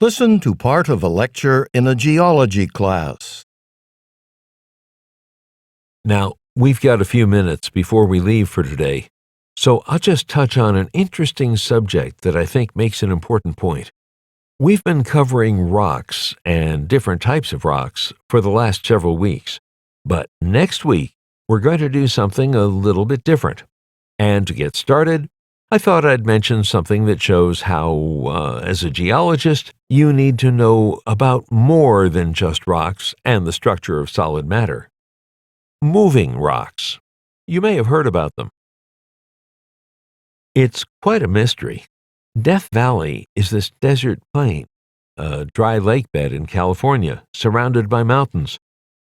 Listen to part of a lecture in a geology class. Now, we've got a few minutes before we leave for today, so I'll just touch on an interesting subject that I think makes an important point. We've been covering rocks and different types of rocks for the last several weeks, but next week we're going to do something a little bit different. And to get started, I thought I'd mention something that shows how, as a geologist, you need to know about more than just rocks and the structure of solid matter. Moving rocks. You may have heard about them. It's quite a mystery. Death Valley is this desert plain, a dry lake bed in California, surrounded by mountains.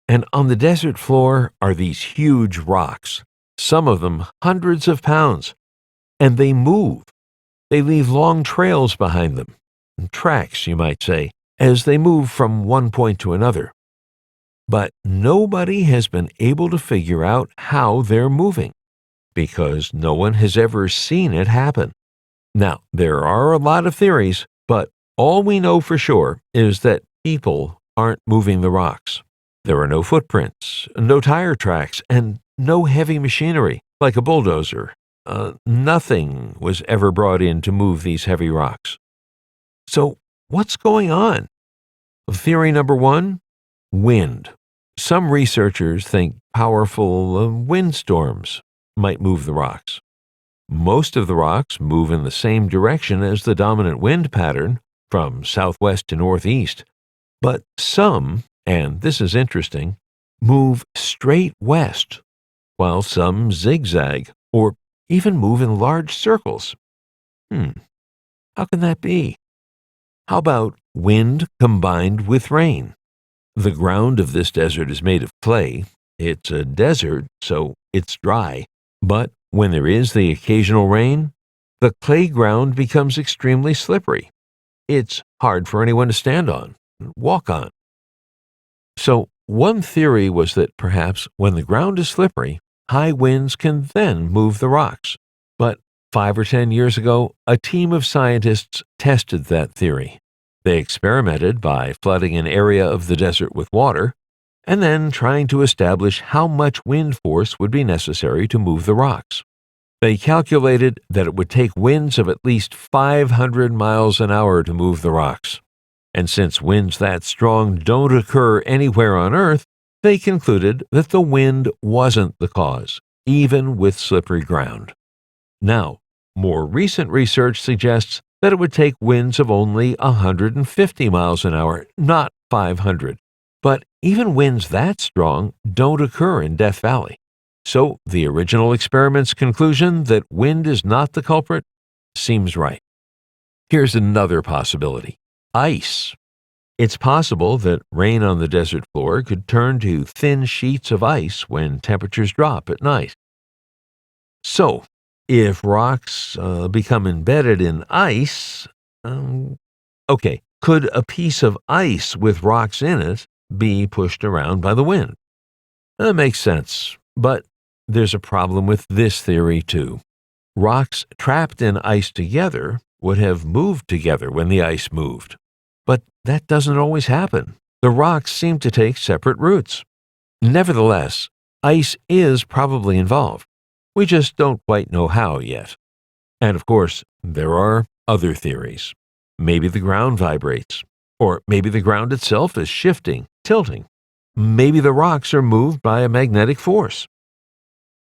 And on the desert floor are these huge rocks, some of them hundreds of pounds. And they move. They leave long trails behind them, tracks, you might say, as they move from one point to another. But nobody has been able to figure out how they're moving, because no one has ever seen it happen. Now, there are a lot of theories, but all we know for sure is that people aren't moving the rocks. There are no footprints, no tire tracks, and no heavy machinery, like a bulldozer. Nothing was ever brought in to move these heavy rocks. So, what's going on? Theory number one, wind. Some researchers think powerful windstorms might move the rocks. Most of the rocks move in the same direction as the dominant wind pattern, from southwest to northeast. But some, and this is interesting, move straight west, while some zigzag or even move in large circles. How can that be? How about wind combined with rain? The ground of this desert is made of clay. It's a desert, so it's dry. But when there is the occasional rain, the clay ground becomes extremely slippery. It's hard for anyone to stand on and walk on. So one theory was that perhaps when the ground is slippery, high winds can then move the rocks. But 5 or 10 years ago, a team of scientists tested that theory. They experimented by flooding an area of the desert with water, and then trying to establish how much wind force would be necessary to move the rocks. They calculated that it would take winds of at least 500 miles an hour to move the rocks. And since winds that strong don't occur anywhere on Earth, they concluded that the wind wasn't the cause, even with slippery ground. Now, more recent research suggests that it would take winds of only 150 miles an hour, not 500. But even winds that strong don't occur in Death Valley. So the original experiment's conclusion that wind is not the culprit seems right. Here's another possibility: ice. It's possible that rain on the desert floor could turn to thin sheets of ice when temperatures drop at night. So, if rocks become embedded in ice, could a piece of ice with rocks in it be pushed around by the wind? That makes sense, but there's a problem with this theory too. Rocks trapped in ice together would have moved together when the ice moved. But that doesn't always happen. The rocks seem to take separate routes. Nevertheless, ice is probably involved. We just don't quite know how yet. And of course, there are other theories. Maybe the ground vibrates, or maybe the ground itself is shifting, tilting. Maybe the rocks are moved by a magnetic force.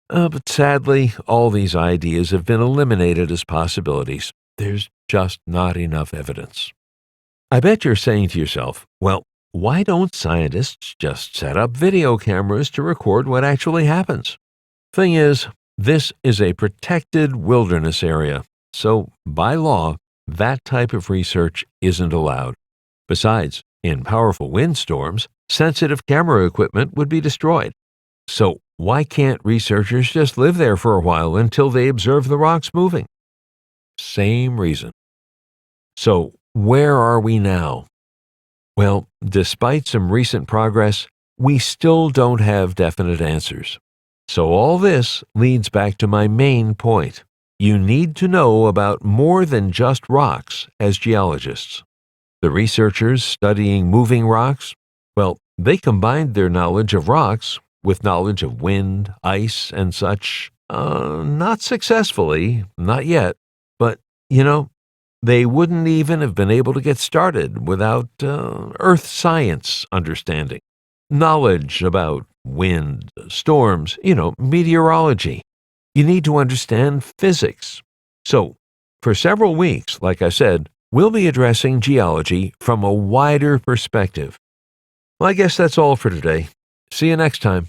But sadly, all these ideas have been eliminated as possibilities. There's just not enough evidence. I bet you're saying to yourself, well, why don't scientists just set up video cameras to record what actually happens? Thing is, this is a protected wilderness area, so by law, that type of research isn't allowed. Besides, in powerful windstorms, sensitive camera equipment would be destroyed. So why can't researchers just live there for a while until they observe the rocks moving? Same reason. So where are we now? Well, despite some recent progress, we still don't have definite answers. So all this leads back to my main point. You need to know about more than just rocks as geologists. The researchers studying moving rocks, well, they combined their knowledge of rocks with knowledge of wind, ice, and such. Not successfully, not yet, but, they wouldn't even have been able to get started without earth science understanding, knowledge about wind, storms, meteorology. You need to understand physics. So, for several weeks, like I said, we'll be addressing geology from a wider perspective. Well, I guess that's all for today. See you next time.